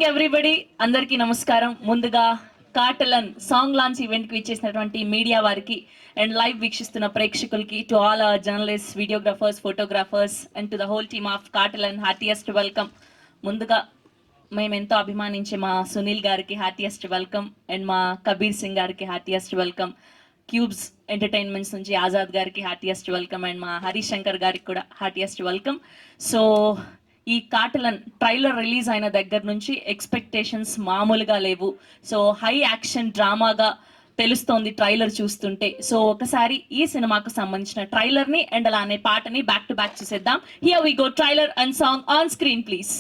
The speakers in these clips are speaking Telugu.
ఎవ్రీబడి, అందరికీ నమస్కారం. ముందుగా కాటలన్ సాంగ్ లాంచ్ ఈవెంట్కి ఇచ్చేసినటువంటి మీడియా వారికి అండ్ లైవ్ వీక్షిస్తున్న ప్రేక్షకులకి, to all journalist, videographers, photographers and to the whole team of Kattalan happiest welcome. ముందుగా మేము ఎంతో అభిమానించే మా సునీల్ గారికి హ్యాపీయెస్ట్ వెల్కమ్ అండ్ మా కబీర్ సింగ్ గారికి హ్యాపీయెస్ట్ వెల్కమ్. క్యూబ్స్ ఎంటర్టైన్మెంట్స్ నుంచి ఆజాద్ గారికి హ్యాపీయెస్ట్ వెల్కమ్ అండ్ మా హరీష్ శంకర్ గారికి కూడా హ్యాపీయెస్ట్ వెల్కమ్. సో ఈ కాటలన్ ట్రైలర్ రిలీజ్ అయిన దగ్గర నుంచి ఎక్స్పెక్టేషన్స్ మామూలుగా లేవు. సో హై యాక్షన్ డ్రామాగా తెలుస్తోంది ట్రైలర్ చూస్తుంటే. సో ఒకసారి ఈ సినిమాకు సంబంధించిన ట్రైలర్ని అండ్ అలానే పాటని బ్యాక్ టు బ్యాక్ చూసేద్దాం. Here we go, trailer and song on screen please.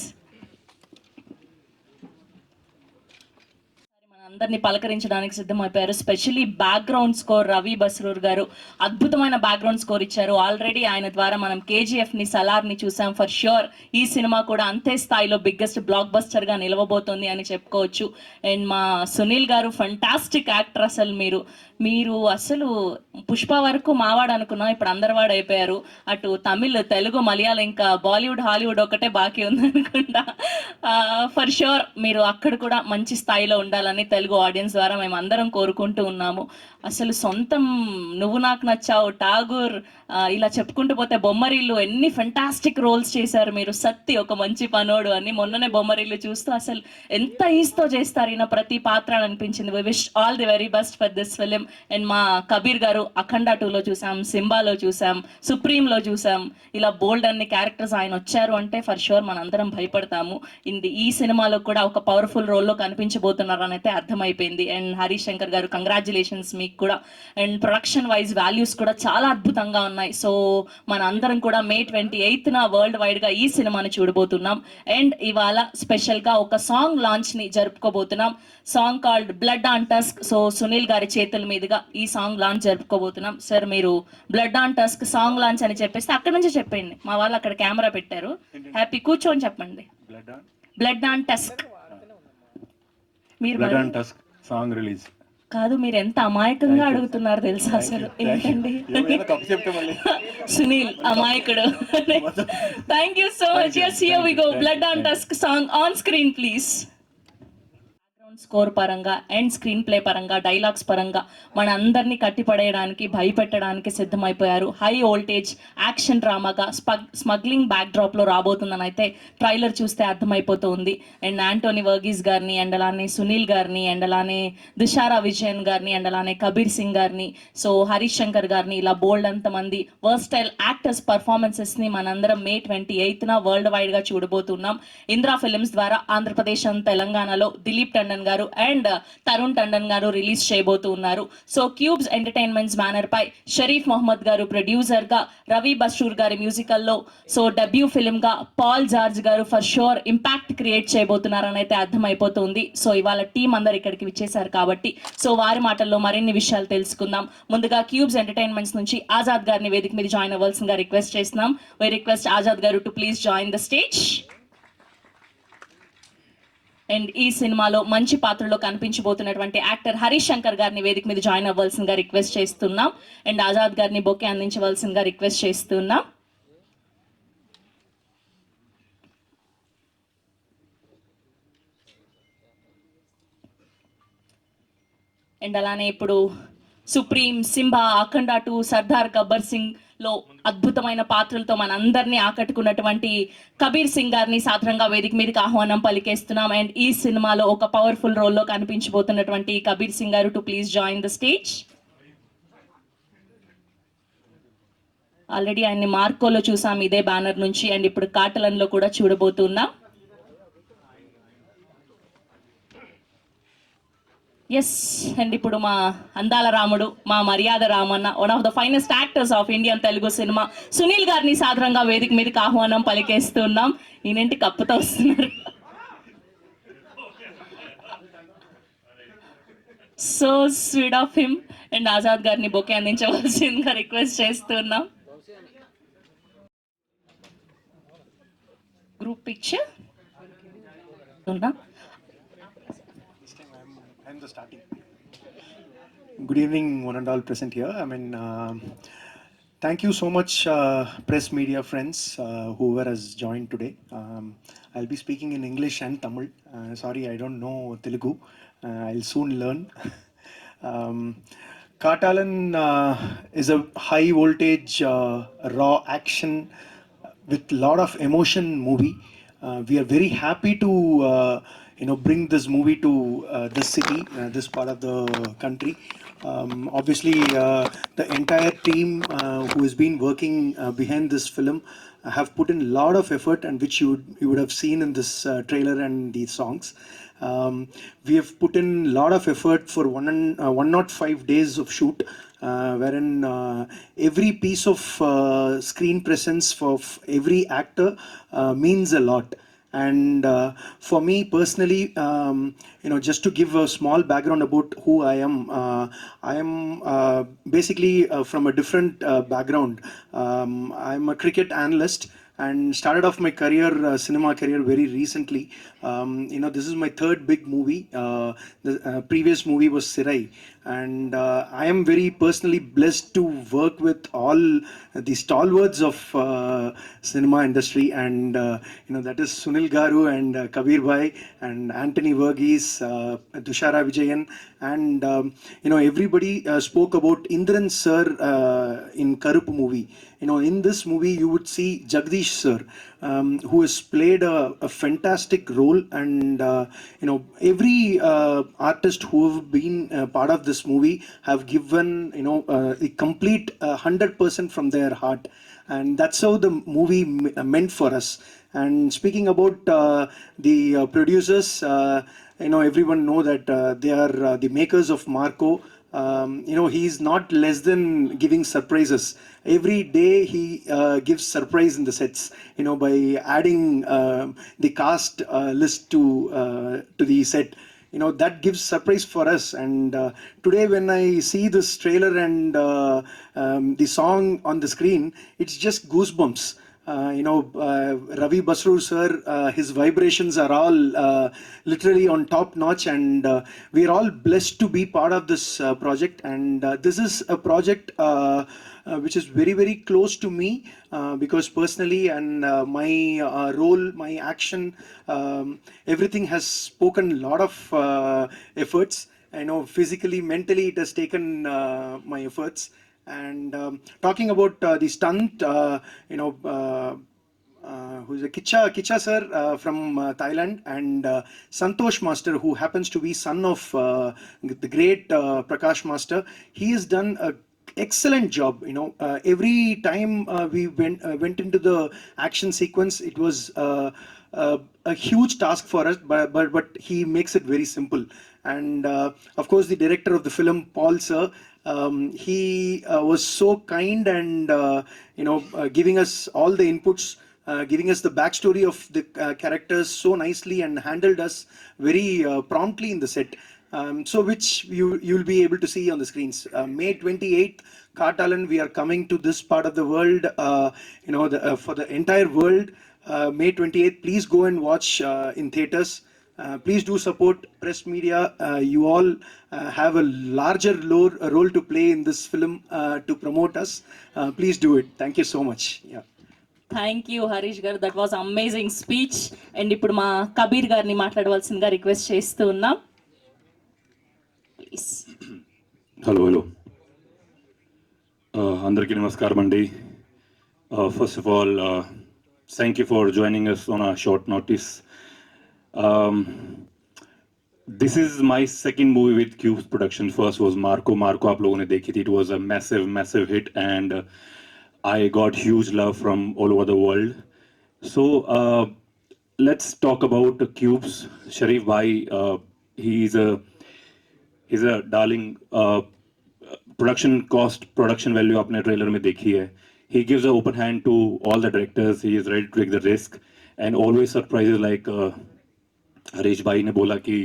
అందరినీ పలకరించడానికి సిద్ధమైపోయారు. Specially background score Ravi Basrur గారు అద్భుతమైన బ్యాక్గ్రౌండ్ స్కోర్ ఇచ్చారు. ఆల్రెడీ ఆయన ద్వారా మనం కేజీఎఫ్ ని, సలార్ ని చూసాం. ఫర్ ష్యూర్ ఈ సినిమా కూడా అంతే స్థాయిలో బిగ్గెస్ట్ బ్లాక్ బస్టర్ గా నిలవబోతోంది అని చెప్పుకోవచ్చు. అండ్ మా సునీల్ గారు ఫంటాస్టిక్ యాక్టర్. అసలు మీరు అసలు పుష్ప వరకు మావాడు అనుకున్నాం, ఇప్పుడు అందరివాడు అయిపోయారు. అటు తమిళ్, తెలుగు, మలయాళం, ఇంకా బాలీవుడ్, హాలీవుడ్ ఒకటే బాకీ ఉంది అనుకుంటా. ఫర్ ష్యూర్ మీరు అక్కడ కూడా మంచి స్థాయిలో ఉండాలని తెలుగు ఆడియన్స్ ద్వారా మేము అందరం కోరుకుంటూ ఉన్నాము. అసలు సొంతం నువ్వు నాకు నచ్చావు, ఠాగూర్, ఇలా చెప్పుకుంటూ పోతే బొమ్మరిల్లు, ఎన్ని ఫెంటాస్టిక్ రోల్స్ చేశారు మీరు. సత్తి ఒక మంచి పనోడు అని మొన్ననే బొమ్మరిల్లు చూస్తూ అసలు ఎంత ఈస్తో చేస్తారు ఈయన ప్రతి పాత్ర అని అనిపించింది. We wish all the very best for this film. And మా కబీర్ గారు అఖండ 2లో చూసాం, సింబాలో చూసాం, సుప్రీంలో చూసాం. ఇలా బోల్డ్ అన్ని క్యారెక్టర్స్ ఆయన వచ్చారు అంటే ఫర్ షూర్ మనందరం భయపడతాము. ఈ సినిమాలో కూడా ఒక పవర్ఫుల్ రోల్లో కనిపించబోతున్నారు అని అయితే అర్థమైపోయింది. అండ్ హరీష్ శంకర్ గారు కంగ్రాచులేషన్స్ మీకు కూడా. అండ్ ప్రొడక్షన్ వైజ్ వాల్యూస్ కూడా చాలా అద్భుతంగా ఉన్నాయి. సో మన అందరం కూడా May 28న వరల్డ్ వైడ్ గా ఈ సినిమాని చూడబోతున్నాం. అండ్ ఇవాళ స్పెషల్ గా ఒక సాంగ్ లాంచ్ ని జరుపుకోబోతున్నాం. Song called blood on tusk. So Sunil గారి చేతుల మీదుగా ఈ సాంగ్ లాంచ్ జరుపుకోబోతున్నాం. సార్ మీరు blood on tusk song launch అని చెప్పేస్తే అక్కడ నుంచి చెప్పండి. మా వాళ్ళు అక్కడ కెమెరా పెట్టారు, హ్యాపీ కూర్చొని చెప్పండి. Blood on tusk. మీరు సాంగ్ రిలీజ్ కాదు, మీరు ఎంత అమాయకంగా అడుగుతున్నారు తెలుసా అసలు. ఏంటండి సునీల్ అమాయకుడు. Thank you so much. yes, here we go. Blood on Tusk song on screen please. Score పరంగా అండ్ స్క్రీన్ ప్లే పరంగా, డైలాగ్స్ పరంగా మన అందరినీ కట్టిపడేయడానికి, భయపెట్టడానికి సిద్ధమైపోయారు. హై వోల్టేజ్ యాక్షన్ డ్రామాగా స్మగ్లింగ్ బ్యాక్ డ్రాప్లో రాబోతుందని అయితే ట్రైలర్ చూస్తే అర్థమైపోతుంది. అండ్ యాంటోనీ వర్గీస్ గారిని, అండ్ అలానే సునీల్ గారిని, అండ్ అలానే దిశారా విజయన్ గారిని, అండ్ అలానే కబీర్ సింగ్ గారిని, సో హరీష్ శంకర్ గారిని, ఇలా బోల్డ్ అంతమంది వర్స్టైల్ యాక్టర్స్ పర్ఫార్మెన్సెస్ని మనందరం May 28న వరల్డ్ వైడ్గా చూడబోతున్నాం. ఇంద్రా ఫిలిమ్స్ ద్వారా ఆంధ్రప్రదేశ్ అండ్ తెలంగాణలో దిలీప్ టండన్ గారు అండ్ తరుణ్ టండన్ గారు రిలీజ్ చేయబోతూ ఉన్నారు. సో క్యూబ్స్ ఎంటర్టైన్మెంట్స్ బ్యానర్ పై షరీఫ్ మొహమ్మద్ గారు ప్రొడ్యూసర్ గా, రవి బస్రూర్ గారి మ్యూజికల్లో సో డెబ్యూ ఫిల్మ్ గా పాల్ జార్జ్ గారు ఫర్ షూర్ ఇంపాక్ట్ క్రియేట్ చేయబోతున్నారని అయితే అర్థమైపోతుంది. సో ఇవాళ టీం అందరు ఇక్కడికి విచ్చేశారు కాబట్టి సో వారి మాటల్లో మరిన్ని విషయాలు తెలుసుకుందాం. ముందుగా క్యూబ్స్ ఎంటర్టైన్మెంట్స్ నుంచి ఆజాద్ గారిని వేదిక మీద జాయిన్ అవ్వాల్సిందిగా రిక్వెస్ట్ చేస్తున్నాం. వి రిక్వెస్ట్ ఆజాద్ గారు to please join the stage. And ఈ సినిమాలో మంచి పాత్రలో కనిపించబోతున్నటువంటి యాక్టర్ హరీష్ శంకర్ గారిని వేదిక మీద జాయిన్ అవ్వాల్సిందిగా రిక్వెస్ట్ చేస్తున్నాం. అండ్ ఆజాద్ గారిని బొకే అందించవలసిందిగా రిక్వెస్ట్ చేస్తున్నాం. అండ్ అలానే ఇప్పుడు సుప్రీం, సింబా, అఖండ 2, సర్దార్ గబ్బర్ సింగ్ లో అద్భుతమైన పాత్రలతో మన అందరినీ ఆకట్టుకున్నటువంటి కబీర్ సింగ్ గారిని సాధారణంగా వేదిక మీదకి ఆహ్వానం పలికేస్తున్నాం. అండ్ ఈ సినిమాలో ఒక పవర్ఫుల్ రోల్లో కనిపించబోతున్నటువంటి కబీర్ సింగ్ గారు to please join the stage. Already ఆయన్ని మార్కోలో చూసాం ఇదే బ్యానర్ నుంచి, అండ్ ఇప్పుడు కాటలన్లో కూడా చూడబోతున్నాం. ఎస్, అండ్ ఇప్పుడు మా అందాల రాముడు, మా మర్యాద Ramanna, one of the finest actors of Indian Telugu cinema, Sunil గారిని సాధారణంగా వేదిక మీదకి ఆహ్వానం పలికేస్తున్నాం. ఈయనేంటి కప్పుతో వస్తున్నారు. So sweet of him. And Azad గారిని బొకే అందించవలసిందిగా రిక్వెస్ట్ చేస్తున్నాం. గ్రూప్ పిక్చర్ ఉన్నా. I'm the starting. Good evening, one and all present here. I mean, Thank you so much, press media friends, whoever has joined today. I'll be speaking in English and Tamil. Sorry, I don't know Telugu. I'll soon learn. um, Katalan is a high voltage, raw action with lot of emotion movie. We are very happy to bring this movie to this city, this part of the country. Obviously, the entire team who has been working behind this film have put in a lot of effort, and which you would have seen in this trailer and these songs. We have put in a lot of effort for 105 days of shoot, wherein every piece of screen presence for every actor means a lot. And for me personally, just to give a small background about who I am basically from a different background. I'm a cricket analyst and started off my career, cinema career, very recently. This is my third big movie. The previous movie was Sirai, and I am very personally blessed to work with all the stalwarts of cinema industry, and that is Sunil Garu and Kabir Bhai and Anthony Verghese, Dushara Vijayan, and everybody spoke about Indran sir in Karup movie. In this movie you would see Jagdish sir, who has played a fantastic role, and every artist who have been part of this movie have given the complete 100% from their heart, and that's how the movie meant for us. And speaking about the producers, everyone know that they are the makers of Marco. He's not less than giving surprises. Every day he gives surprise in the sets, by adding the cast list to the set. That gives surprise for us. And today when I see this trailer and the song on the screen, it's just goosebumps. Ravi Basrur sir, his vibrations are all literally on top notch, and we are all blessed to be part of this project. And this is a project which is very, very close to me, because personally, and my role, my action, everything has spoken a lot of efforts. I know physically, mentally, it has taken my efforts. And talking about the stunt, who's a Kicha sir from Thailand, and Santosh Master, who happens to be son of the great Prakash Master. He has done a excellent job. Every time we went into the action sequence, it was a huge task for us, but he makes it very simple. And of course, the director of the film, Paul sir, he was so kind, and giving us all the inputs, giving us the backstory of the characters so nicely, and handled us very promptly in the set. So which you'll be able to see on the screens. May 28th, Katalan, we are coming to this part of the world, for the entire world. May 28th, please go and watch in theaters. Please do support press media. You all have a larger role to play in this film to promote us. Please do it. Thank you so much. Yeah. Thank you Harish గారు, that was amazing speech. And ఇప్పుడు మా కబీర్ గారిని మాట్లాడవలసిందిగా రిక్వెస్ట్ చేస్తూ ఉన్నాం, ప్లీజ్. హలో అందరికీ నమస్కారం అండి. First of all, thank you for joining us on a short notice. This is my second movie with Cubes Production. First was Marco. आप लोगों ने देखी थी. It was a massive hit, and I got huge love from all over the world. So let's talk about Cubes. Sharif Bhai, he's a darling. Production cost, production value आपने ट्रेलर में देखी है. He gives an open hand to all the directors. He is ready to take the risk, and always surprises, like Harish भाई ने बोला कि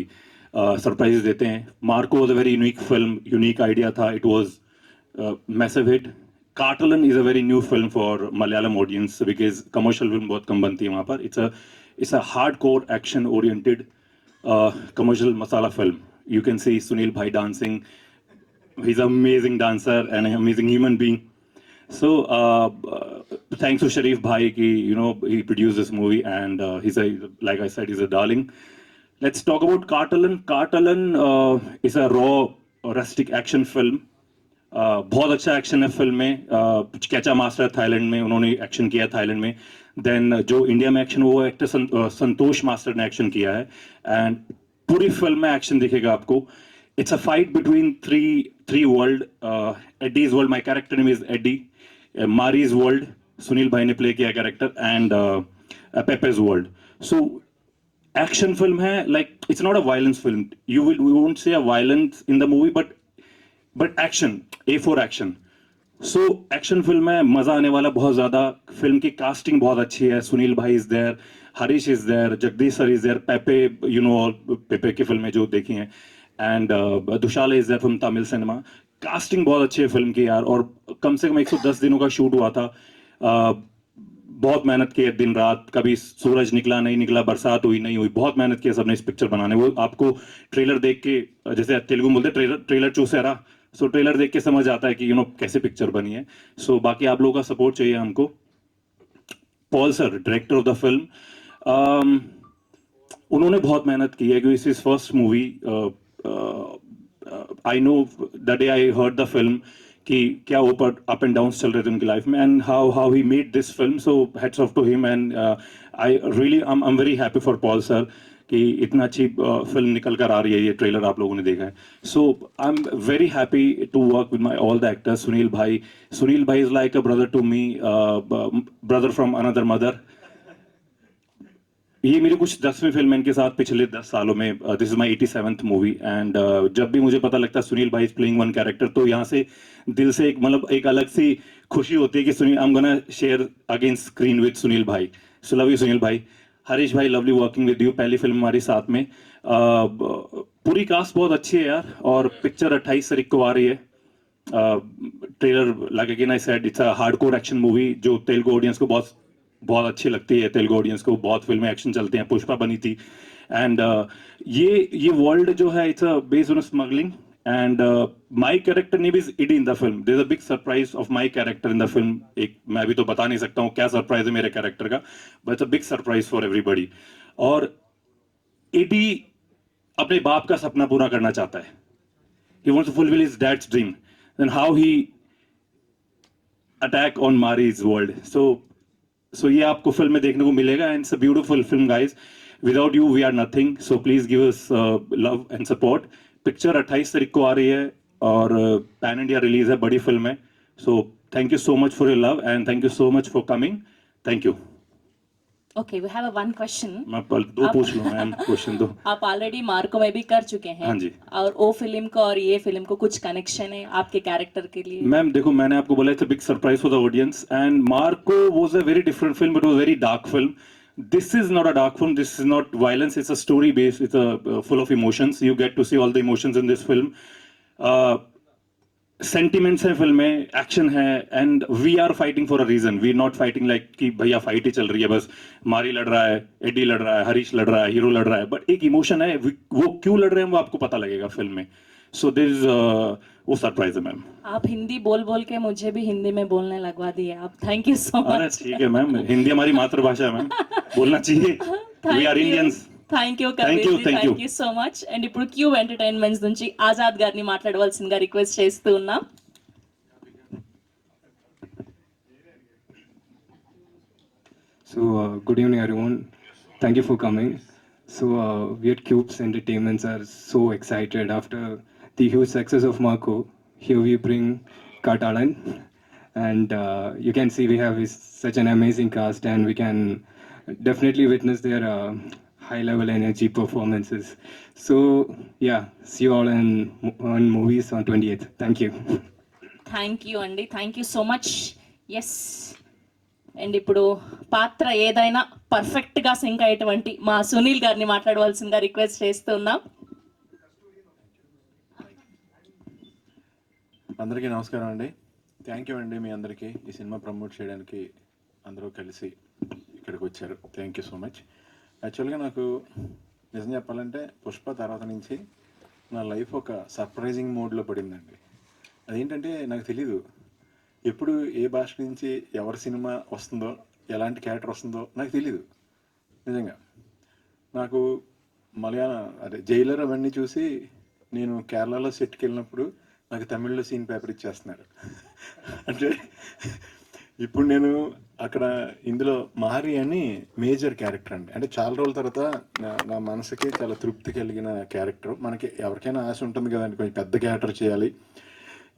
सरप्राइजेस देते हैं. Marco was a very unique film, unique idea था. It was massive hit. Kaattalan is a very new film for Malayalam audience, because commercial film बहुत कम बनती है वहाँ पर. It's a hard core action oriented commercial masala film. You can see Sunil bhai dancing. He's an amazing dancer and an amazing human being. So thanks to Sharif Bhai ki, you know, he produced this movie, and he's a, like I said, he's a darling. Let's talk about Kartalan. Kartalan is a raw rustic action film. बहुत अच्छा एक्शन है फिल्म में. कैचा मास्टर थाईलैंड में उन्होंने एक्शन किया थाईलैंड में. देन जो इंडिया में एक्शन वो एक्टर संतोष मास्टर ने एक्शन किया है. एंड पूरी फिल्म में एक्शन दिखेगा आपको. It's a fight between three world. Eddy's world, my character name is Eddy. Mari's world, Sunil bhai ने प्ले किया character, and Pepe's world. So action film है. Like it's not a violence film. You won't say a violence in the movie, but action, A for action. So action film है, मजा आने वाला बहुत ज्यादा. फिल्म की कास्टिंग बहुत अच्छी है. Sunil bhai is there, Harish is there, Jagdish sir is there, Pepe, you know, Pepe की फिल्में जो देखी हैं, and Dushara is there from Tamil cinema. Casting बहुत अच्छी है फिल्म की यार. और कम से कम 110 दिनों का शूट हुआ था. बहुत मेहनत की है, दिन रात. कभी सूरज निकला नहीं निकला, बरसात हुई नहीं हुई, बहुत मेहनत की है सबने इस पिक्चर बनाने. वो आपको ट्रेलर देख के, जैसे तेलुगु में बोलते हैं, ट्रेलर चूसेरा. सो ट्रेलर देख के समझ आता है कि यू नो कैसे पिक्चर बनी है. सो बाकी आप लोगों का सपोर्ट चाहिए हमको. Paul sir, director of the film, उन्होंने बहुत मेहनत की है क्योंकि इस first movie. I know the day I heard the film कि क्या ऊपर अप एंड डाउन चल रहे थे उनकी लाइफ में, and how he made this film. So heads off to him, and I really I am very happy for Paul sir कि इतना अच्छी फिल्म निकल कर आ रही है. ये ट्रेलर आप लोगों ने देखा है. So I am very happy to work with my all the actors. Sunil bhai is like a brother to me, brother from another mother. ये मेरी कुछ 10वीं फिल्म है इनके साथ पिछले 10 सालों में. This is my 87th movie, and जब भी मुझे पता लगता है Sunil bhai is playing one character, तो यहाँ से दिल से एक मतलब एक अलग सी खुशी होती है कि Sunil, I am gonna share again screen with Sunil भाई. सो लव यू सुनील भाई. हरीश भाई, लवली वर्किंग विद यू. पहली फिल्म हमारी साथ में. पूरी कास्ट बहुत अच्छी है यार, और पिक्चर 28 तारीख को आ रही है. Trailer, like again I said, it's a hardcore action movie जो तेलुगु ऑडियंस को बहुत बहुत अच्छी लगती है. तेलुगु ऑडियंस को बहुत फिल्में एक्शन चलते हैं. पुष्पा बनी थी, एंड ये वर्ल्ड जो है, it's based on smuggling, and my character name is Eddie in the film. There is a big surprise of my character in the film. एक मैं भी तो बता नहीं सकता हूँ क्या सरप्राइज है मेरे कैरेक्टर का, but it's a big surprise for everybody. और इडी अपने बाप का सपना पूरा करना चाहता है. He wants to fulfil his dad's dream. Then how he attack on Mari's world. So ये आपको फिल्म में देखने को मिलेगा, and it's a beautiful film guys. Without you we are nothing. So please give us love and support. Picture 28 तारीख को आ रही है, और पैन इंडिया रिलीज है, बड़ी फिल्म है. So thank you so much for your love, and thank you so much for coming. Thank you. Okay, we have a one question. मैं दो पूछ लूँ मैम, क्वेश्चन दो. आप ऑलरेडी मार्को में भी कर चुके हैं. हाँ जी. और वो फिल्म को और ये फिल्म को कुछ कनेक्शन है आपके कैरेक्टर के लिए? मैम देखो, मैंने आपको बोला it's a big surprise for the audience, and Marco was a very different film. It was very dark film. This is not a dark film. This is not violence. It's a story based. It's a full of emotions. You get to see all the emotions in this film. Sentiments है फिल्म में, एक्शन है, and we are fighting for a reason. We not fighting like कि भैया फाइट ही चल रही है बस, मारी लड़ रहा है, एडी लड़ रहा है, हरीश लड़ रहा है, हीरो लड़ रहा है. बट एक इमोशन है, वो क्यों लड़ रहे हैं वो आपको पता लगेगा फिल्म में. सो दिस इज वो सरप्राइज है मैम. आप हिंदी बोल बोल के मुझे भी हिंदी में बोलने लगवा दिए आप. थैंक यू सो अरे मच. ठीक है मैम, हिंदी हमारी मातृभाषा है मैम, बोलना चाहिए. We are Indians. Thank you Thank you, thank you. Thank you so much. And ఇప్పుడు క్యూబ్ ఎంటర్టైన్మెంట్స్ నుంచి ఆజాద్ గారిని మాట్లాడవలసిందిగా రిక్వెస్ట్ చేస్తూ ఉన్నాం. So, good evening, everyone. Thank you for coming. So, we at Cubes Entertainments are so excited after the huge success of Marco. Here we bring Katalan, and you can see we have such an amazing cast, and we can definitely witness their high-level energy performances. So, yeah, see you all on movies on 28th. Thank you. Thank you అండి, thank you so much. Yes. And ఇప్పుడు పాత్ర ఏదైనా పర్ఫెక్ట్గా సింక్ అయ్యేటువంటి మా సునీల్ గారిని మాట్లాడవలసిందిగా రిక్వెస్ట్ చేస్తున్నాం. అందరికీ నమస్కారం అండి. థ్యాంక్ యూ అండి మీ అందరికీ ఈ సినిమా ప్రమోట్ చేయడానికి అందరూ కలిసి ఇక్కడికి వచ్చారు. Thank you so much. యాక్చువల్గా నాకు నిజం చెప్పాలంటే పుష్ప తర్వాత నుంచి నా లైఫ్ ఒక సర్ప్రైజింగ్ మోడ్లో పడిందండి. అదేంటంటే నాకు తెలీదు. ఎప్పుడు ఏ భాష నుంచి ఎవరి సినిమా వస్తుందో, ఎలాంటి క్యారెక్టర్ వస్తుందో నాకు తెలీదు నిజంగా. నాకు మలయాళం అదే జైలర్ అవన్నీ చూసి నేను కేరళలో సెట్కి వెళ్ళినప్పుడు నాకు తమిళ్లో సీన్ పేపర్ ఇచ్చేస్తున్నారు. అంటే ఇప్పుడు నేను అక్కడ ఇందులో మారి అని మేజర్ క్యారెక్టర్ అండి. అంటే చాలా రోజుల తర్వాత నా మనసుకి చాలా తృప్తి కలిగిన క్యారెక్టర్. మనకి ఎవరికైనా ఆశ ఉంటుంది కదండి, కొంచెం పెద్ద క్యారెక్టర్ చేయాలి,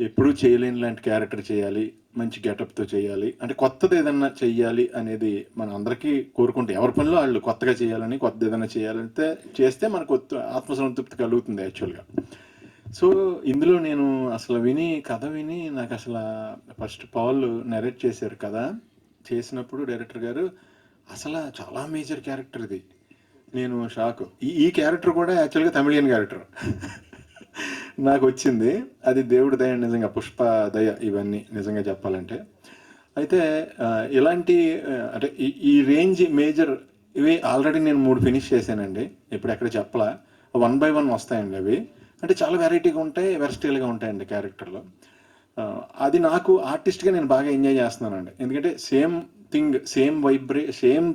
ఎప్పుడూ చేయలేని లాంటి క్యారెక్టర్ చేయాలి, మంచి గెటప్తో చేయాలి, అంటే కొత్తది ఏదన్నా చెయ్యాలి అనేది మన అందరికీ కోరుకుంటే, ఎవరి పనిలో వాళ్ళు కొత్తగా చేయాలని, కొత్తది ఏదైనా చేయాలంటే చేస్తే మనకు ఆత్మసంతృప్తి కలుగుతుంది యాక్చువల్గా. సో ఇందులో నేను అసలు కథ విని నాకు అసలు ఫస్ట్ పాల్ నెరేట్ చేశారు కదా, చేసినప్పుడు డైరెక్టర్ గారు అసలు చాలా మేజర్ క్యారెక్టర్ ఇది. నేను షాక్. ఈ క్యారెక్టర్ కూడా యాక్చువల్గా తమిళియన్ క్యారెక్టర్ నాకు వచ్చింది. అది దేవుడి దయ నిజంగా, పుష్ప దయ ఇవన్నీ నిజంగా చెప్పాలంటే. అయితే ఇలాంటి అంటే ఈ రేంజ్ మేజర్ ఇవి ఆల్రెడీ నేను 3 ఫినిష్ చేశానండి. ఇప్పుడు ఎక్కడ చెప్పలా, 1 by 1 వస్తాయండి అవి. అంటే చాలా వెరైటీగా ఉంటాయి, వెర్స్టైల్గా ఉంటాయండి క్యారెక్టర్లో. అది నాకు ఆర్టిస్ట్గా నేను బాగా ఎంజాయ్ చేస్తున్నానండి. ఎందుకంటే same thing, same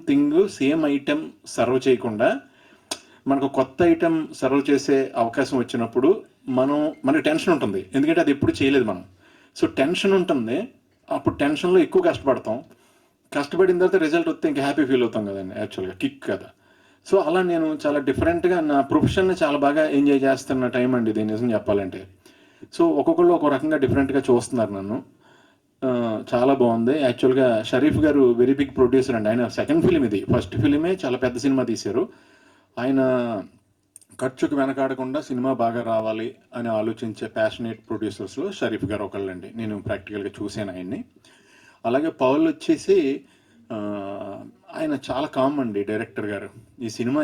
thing, same item serve చేయకుండా మనకు కొత్త ఐటెం సర్వ్ చేసే అవకాశం వచ్చినప్పుడు మనకి టెన్షన్ ఉంటుంది, ఎందుకంటే అది ఎప్పుడు చేయలేదు మనం. సో టెన్షన్ ఉంటుంది, అప్పుడు టెన్షన్లో ఎక్కువ కష్టపడతాం. కష్టపడిన తర్వాత రిజల్ట్ వస్తే ఇంకా హ్యాపీ ఫీల్ అవుతాం కదండి, యాక్చువల్గా కిక్ కదా. సో అలా నేను చాలా డిఫరెంట్గా నా ప్రొఫెషన్ని చాలా బాగా ఎంజాయ్ చేస్తున్న టైం అండి ఇది నిజం చెప్పాలంటే. సో ఒక్కొక్కళ్ళు ఒక రకంగా డిఫరెంట్గా చూస్తున్నారు నన్ను. చాలా బాగుంది. యాక్చువల్గా షరీఫ్ గారు వెరీ బిగ్ ప్రొడ్యూసర్ అండి. ఆయన సెకండ్ ఫిలిం ఇది, ఫస్ట్ ఫిలిమే చాలా పెద్ద సినిమా తీశారు. ఆయన ఖర్చుకు వెనకాడకుండా సినిమా బాగా రావాలి అని ఆలోచించే ప్యాషనేట్ ప్రొడ్యూసర్స్లో షరీఫ్ గారు ఒకళ్ళండి. నేను ప్రాక్టికల్గా చూశాను ఆయన్ని. అలాగే పౌల్ వచ్చేసి ఆయన చాలా కామ్ అండి డైరెక్టర్ గారు. ఈ సినిమా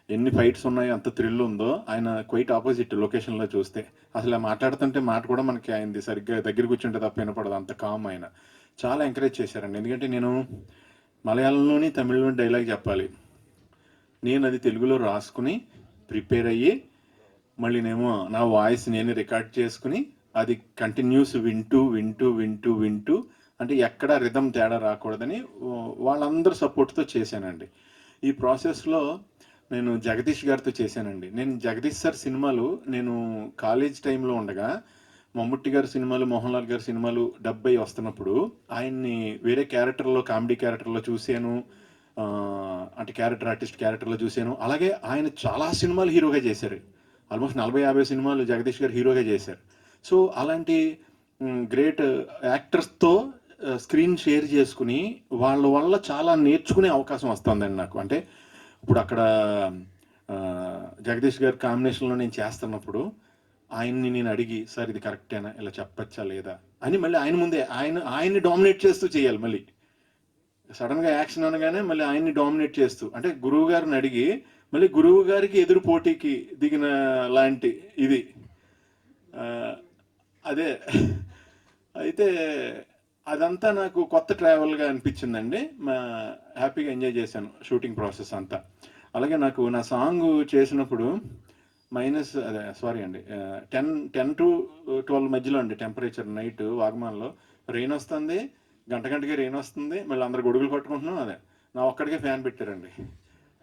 ఎన్ని ఫైట్స్ ఉన్నాయో, ఎంత థ్రిల్ ఉందో, ఆయన క్వైట్ ఆపోజిట్ లొకేషన్లో చూస్తే. అసలు మాట్లాడుతుంటే మాట కూడా మనకి ఆయనది సరిగ్గా దగ్గర కూర్చుంటే తప్ప వినపడదు, అంత కామ్ ఆయన. చాలా ఎంకరేజ్ చేశారండి. ఎందుకంటే నేను మలయాళంలోని తమిళ్లోని డైలాగ్ చెప్పాలి, నేను అది తెలుగులో రాసుకుని ప్రిపేర్ అయ్యి మళ్ళీనేమో నా వాయిస్ నేను రికార్డ్ చేసుకుని అది కంటిన్యూస్ వింటూ అంటే ఎక్కడ రిథమ్ తేడా రాకూడదని వాళ్ళందరూ సపోర్ట్తో చేశానండి. ఈ ప్రాసెస్లో నేను జగదీష్ గారితో చేశానండి. నేను జగదీష్ సార్ సినిమాలు నేను కాలేజ్ టైంలో ఉండగా మమ్ముట్టి గారి సినిమాలు, మోహన్ లాల్ గారి సినిమాలు డబ్బై వస్తున్నప్పుడు ఆయన్ని వేరే క్యారెక్టర్లో, కామెడీ క్యారెక్టర్లో చూశాను, అంటే క్యారెక్టర్ ఆర్టిస్ట్ క్యారెక్టర్లో చూశాను. అలాగే ఆయన చాలా సినిమాలు హీరోగా చేశారు. ఆల్మోస్ట్ 40-50 సినిమాలు జగదీష్ గారు హీరోగా చేశారు. సో అలాంటి గ్రేట్ యాక్టర్స్తో స్క్రీన్ షేర్ చేసుకుని వాళ్ళ వల్ల చాలా నేర్చుకునే అవకాశం వస్తుందండి నాకు. అంటే ఇప్పుడు అక్కడ జగదీష్ గారి కాంబినేషన్లో నేను చేస్తున్నప్పుడు ఆయన్ని నేను అడిగి, సార్ ఇది కరెక్టేనా, ఇలా చెప్పచ్చా లేదా అని మళ్ళీ ఆయన ముందే ఆయన్ని డామినేట్ చేస్తూ చేయాలి. మళ్ళీ సడన్గా యాక్షన్ అనగానే మళ్ళీ ఆయన్ని డామినేట్ చేస్తూ, అంటే గురువు గారిని అడిగి మళ్ళీ గురువు గారికి ఎదురు పోటీకి దిగిన లాంటి ఇది. అదే అయితే అదంతా నాకు కొత్త ట్రావెల్గా అనిపించిందండి. హ్యాపీగా ఎంజాయ్ చేశాను షూటింగ్ ప్రాసెస్ అంతా. అలాగే నాకు నా సాంగ్ చేసినప్పుడు అండి 10 to 12 మధ్యలో అండి టెంపరేచర్. నైట్ వాగమాన్లో రెయిన్ వస్తుంది, గంటకి రెయిన్ వస్తుంది, మళ్ళీ అందరు గొడుగులు కొట్టుకుంటున్నాం. అదే నా ఒక్కడికే ఫ్యాన్ పెట్టారండి.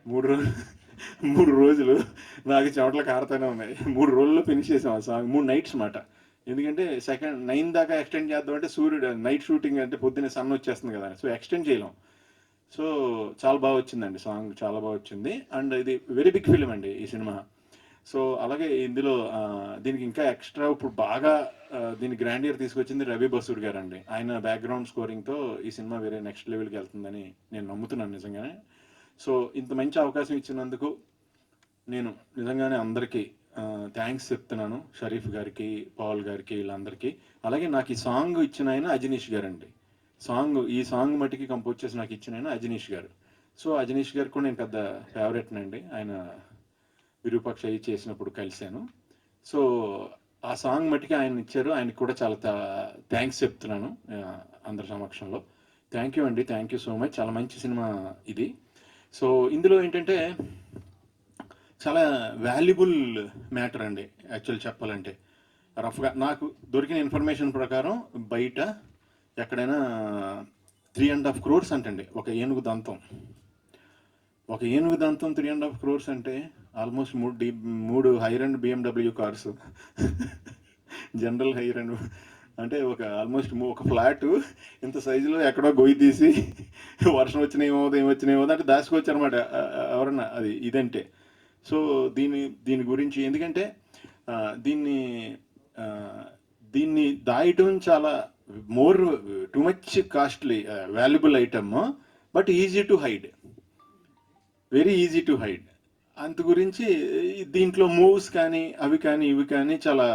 3 రోజులు నాకు చెమటలు కారుతూనే ఉన్నాయి. 3 రోజుల్లో ఫినిష్ చేసాం ఆ సాంగ్. 3 నైట్స్ మాట. ఎందుకంటే 9 దాకా ఎక్స్టెండ్ చేద్దాం అంటే సూర్యుడు నైట్ షూటింగ్ అంటే పొద్దున్నే సన్ వచ్చేస్తుంది కదా, సో ఎక్స్టెండ్ చేయలేం. సో చాలా బాగా వచ్చిందండి సాంగ్, చాలా బాగా వచ్చింది. అండ్ ఇది వెరీ బిగ్ ఫిలిం అండి ఈ సినిమా. సో అలాగే ఇందులో దీనికి ఇంకా ఎక్స్ట్రా ఇప్పుడు బాగా దీని గ్రాండియర్ తీసుకొచ్చింది రవి బసూర్ గారు అండి. ఆయన బ్యాక్గ్రౌండ్ స్కోరింగ్తో ఈ సినిమా వేరే నెక్స్ట్ లెవెల్కి వెళ్తుందని నేను నమ్ముతున్నాను నిజంగానే. సో ఇంత మంచి అవకాశం ఇచ్చినందుకు నేను నిజంగానే అందరికీ థ్యాంక్స్ చెప్తున్నాను, షరీఫ్ గారికి, పవల్ గారికి, వీళ్ళందరికీ. అలాగే నాకు ఈ సాంగ్ ఇచ్చిన ఆయన అజనీష్ గారు అండి. ఈ సాంగ్ మట్టికి కంపోజ్ చేసి నాకు ఇచ్చిన ఆయన అజనీష్ గారు. సో అజనీష్ గారు కూడా నేను పెద్ద ఫేవరెట్నండి. ఆయన విరూపాక్ష చేసినప్పుడు కలిశాను. సో ఆ సాంగ్ మట్టికి ఆయన ఇచ్చారు, ఆయనకి కూడా చాలా థ్యాంక్స్ చెప్తున్నాను అందరి సమక్షంలో. థ్యాంక్ యూ అండి, థ్యాంక్ యూ సో మచ్. చాలా మంచి సినిమా ఇది. సో ఇందులో ఏంటంటే చాలా వాల్యుబుల్ మ్యాటర్ అండి యాక్చువల్ చెప్పాలంటే. రఫ్గా నాకు దొరికిన ఇన్ఫర్మేషన్ ప్రకారం బయట ఎక్కడైనా 3.5 crores అంటండి ఒక ఏనుగు దంతం. ఒక ఏనుగు దంతం 3.5 crores అంటే ఆల్మోస్ట్ మూడు hire and BMW cars, general hire and, అంటే ఒక ఆల్మోస్ట్ ఒక ఫ్లాట్ ఇంత సైజులో ఎక్కడో గొయ్యి తీసి వర్షం వచ్చినా ఏమవుతుంది అంటే దాచుకోవచ్చు అనమాట ఎవరన్నా అది ఇదంటే. సో దీని గురించి ఎందుకంటే ఆ, దీన్ని ఆ, దీన్ని దాయటం చాలా too much costly valuable item, but easy to hide, very easy to hide. అందు గురించి దీంట్లో మూవ్స్ కానీ అవి కానీ ఇవి కానీ చాలా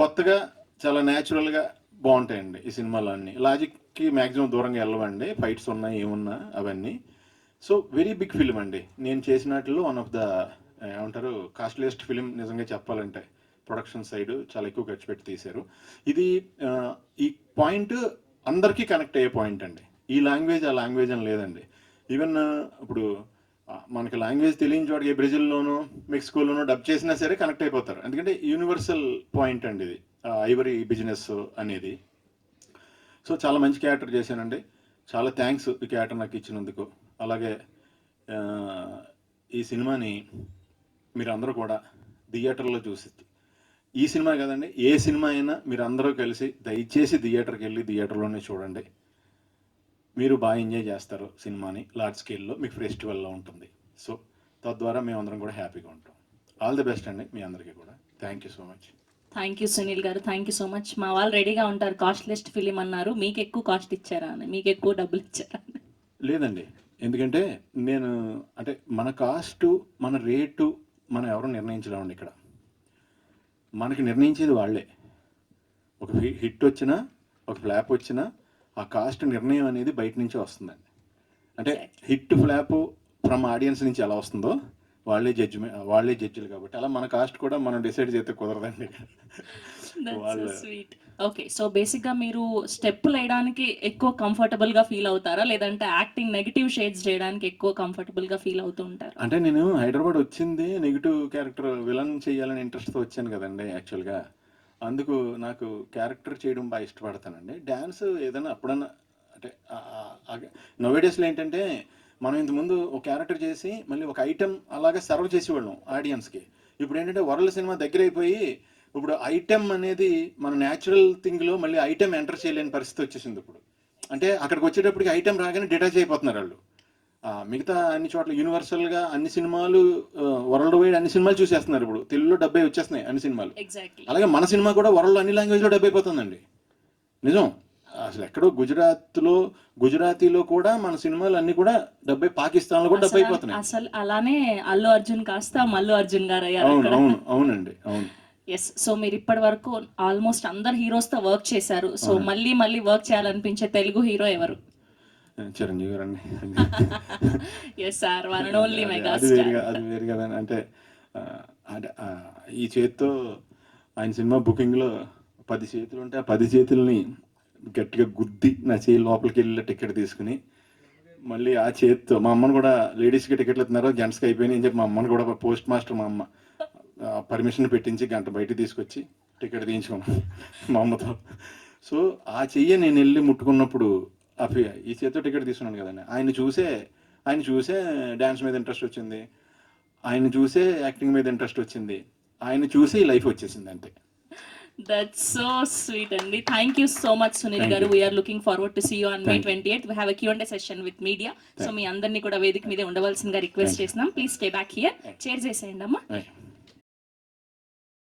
కొత్తగా చాలా న్యాచురల్గా బాగుంటాయండి ఈ సినిమాలో అన్నీ. లాజిక్కి మ్యాక్సిమం దూరంగా వెళ్ళవండి, ఫైట్స్ ఉన్నాయి ఏమున్నా అవన్నీ. సో వెరీ బిగ్ ఫిలిం అండి. నేను చేసినట్లు వన్ ఆఫ్ ద ఏమంటారు కాస్ట్లీయెస్ట్ ఫిలిం నిజంగా చెప్పాలంటే. ప్రొడక్షన్ సైడ్ చాలా ఎక్కువ ఖర్చు పెట్టి తీశారు. ఇది ఈ పాయింట్ అందరికీ కనెక్ట్ అయ్యే పాయింట్ అండి. ఈ లాంగ్వేజ్ ఆ లాంగ్వేజ్ అని లేదండి. ఈవెన్ ఇప్పుడు మనకి లాంగ్వేజ్ తెలియని చోటకి బ్రెజిల్లోనో మెక్సికోలోనో డబ్ చేసినా సరే కనెక్ట్ అయిపోతారు, ఎందుకంటే యూనివర్సల్ పాయింట్ అండి ఇది ఐవరీ బిజినెస్ అనేది. సో చాలా మంచి క్యారెక్టర్ చేశానండి. చాలా థ్యాంక్స్ ఈ క్యారెక్టర్ నాకు ఇచ్చినందుకు. అలాగే ఈ సినిమాని మీరు అందరూ కూడా థియేటర్లో చూసి, ఈ సినిమా కదండి ఏ సినిమా అయినా మీరు అందరూ కలిసి దయచేసి థియేటర్కి వెళ్ళి థియేటర్లోనే చూడండి. మీరు బాగా ఎంజాయ్ చేస్తారు సినిమాని. లార్జ్ స్కేల్లో మీకు ఫెస్టివల్లో ఉంటుంది. సో తద్వారా మేమందరం కూడా హ్యాపీగా ఉంటాం. ఆల్ ది బెస్ట్ అండి మీ అందరికీ కూడా. Thank you so much. Thank you Sunil గారు, థ్యాంక్ యూ సో మచ్. మా వాళ్ళు రెడీగా ఉంటారు, కాస్ట్లెస్ట్ ఫిలిం అన్నారు, మీకు ఎక్కువ కాస్ట్ ఇచ్చారా అని, మీకు ఎక్కువ డబ్బులు ఇచ్చారా అని? లేదండి, ఎందుకంటే నేను అంటే మన కాస్టు మన రేటు మనం ఎవరు నిర్ణయించలేమండి. ఇక్కడ మనకి నిర్ణయించేది వాళ్ళే. ఒక హిట్ వచ్చినా ఒక ఫ్లాప్ వచ్చినా ఆ కాస్ట్ నిర్ణయం అనేది బయట నుంచే వస్తుందండి. అంటే హిట్ ఫ్లాప్ ఫ్రమ్ ఆడియన్స్ నుంచి ఎలా వస్తుందో వాళ్ళే జడ్జిలు కాబట్టి అలా మన కాస్ట్ కూడా మనం డిసైడ్ చేస్తే కుదరదండి. స్వీట్. ఓకే, సో బేసిక్గా మీరు స్టెప్పులు వేయడానికి ఎక్కువ కంఫర్టబుల్గా ఫీల్ అవుతారా, లేదంటే యాక్టింగ్ నెగిటివ్ షేడ్స్ చేయడానికి ఎక్కువ కంఫర్టబుల్గా ఫీల్ అవుతూ ఉంటారా? అంటే నేను హైదరాబాద్ వచ్చింది నెగిటివ్ క్యారెక్టర్ విలన్ చేయాలని ఇంట్రెస్ట్తో వచ్చాను కదండి యాక్చువల్గా. అందుకు నాకు క్యారెక్టర్ చేయడం బాగా ఇష్టపడతానండి. డ్యాన్స్ ఏదైనా అప్పుడన్నా అంటే నోవేడేస్లో ఏంటంటే మనం ఇంతకుముందు ఒక క్యారెక్టర్ చేసి మళ్ళీ ఒక ఐటెం అలాగే సర్వ్ చేసేవాళ్ళం ఆడియన్స్కి. ఇప్పుడు ఏంటంటే వరల్డ్ సినిమా దగ్గర అయిపోయి ఇప్పుడు ఐటెం అనేది మన న్యాచురల్ థింగ్లో మళ్ళీ ఐటెం ఎంటర్ చేయలేని పరిస్థితి వచ్చేసింది ఇప్పుడు. అంటే అక్కడికి వచ్చేటప్పటికి ఐటెం రాగానే డిటాచ్ అయిపోతున్నారు వాళ్ళు. మిగతా అన్ని చోట్ల యూనివర్సల్గా అన్ని సినిమాలు వరల్డ్ వైడ్ అన్ని సినిమాలు చూసేస్తున్నారు. ఇప్పుడు తెలుగులో 70 వచ్చేస్తున్నాయి అన్ని సినిమాలు. అలాగే మన సినిమా కూడా వరల్డ్ అన్ని లాంగ్వేజ్లో 70 అయిపోతుందండి. నిజం, అసలు ఎక్కడో గుజరాతీలో కూడా మన సినిమాలు అన్ని కూడా 70, పాకిస్తాన్లో కూడా 70 అయిపోతున్నాయి. అసలు అలానే అల్లు అర్జున్ కాస్త మల్లు అర్జున్ గారు అయ్యారు. అవునండి, అవును. ఎస్, సో మీరు ఇప్పటి వరకు ఆల్మోస్ట్ అందరు హీరోస్తో వర్క్ చేశారు. సో మళ్ళీ వర్క్ చేయాలనిపించే తెలుగు హీరో ఎవరు? చిరంజీవి గారు అండి. Yes sir, one and only mega అది వేరు కదా. అంటే ఈ చేతితో ఆయన సినిమా బుకింగ్లో 10 చేతులు ఉంటే ఆ 10 చేతుల్ని గట్టిగా గుద్ది నా చేయి లోపలికి వెళ్ళి టికెట్ తీసుకుని మళ్ళీ ఆ చేతితో మా అమ్మను కూడా, లేడీస్కి టికెట్లు ఇస్తున్నారు జెంట్స్కి అయిపోయినాయి అని చెప్పి మా అమ్మను కూడా పోస్ట్ మాస్టర్ మా అమ్మ పర్మిషన్ పెట్టించి గంట బయట తీసుకొచ్చి టికెట్ తీయించుకున్నాను మా అమ్మతో. సో ఆ చెయ్యి నేను వెళ్ళి ముట్టుకున్నప్పుడు ఈ చేతితో టికెట్ తీసుకున్నాను కదండి. ఆయన చూసే డ్యాన్స్ మీద ఇంట్రెస్ట్ వచ్చింది, ఆయన చూసే యాక్టింగ్ మీద ఇంట్రెస్ట్ వచ్చింది, ఆయన చూసే లైఫ్ వచ్చేసింది అంతే. That's so sweet అండి. Thank you so much Sunil garu. We are looking forward to see you on May 28th. We have a Q&A session with media. So మీ అందరినీ కూడా వేదిక మీద ఉండవలసిందిగా రిక్వెస్ట్ చేస్తున్నాం. Please stay back here. Chair చేసేయండి అమ్మా.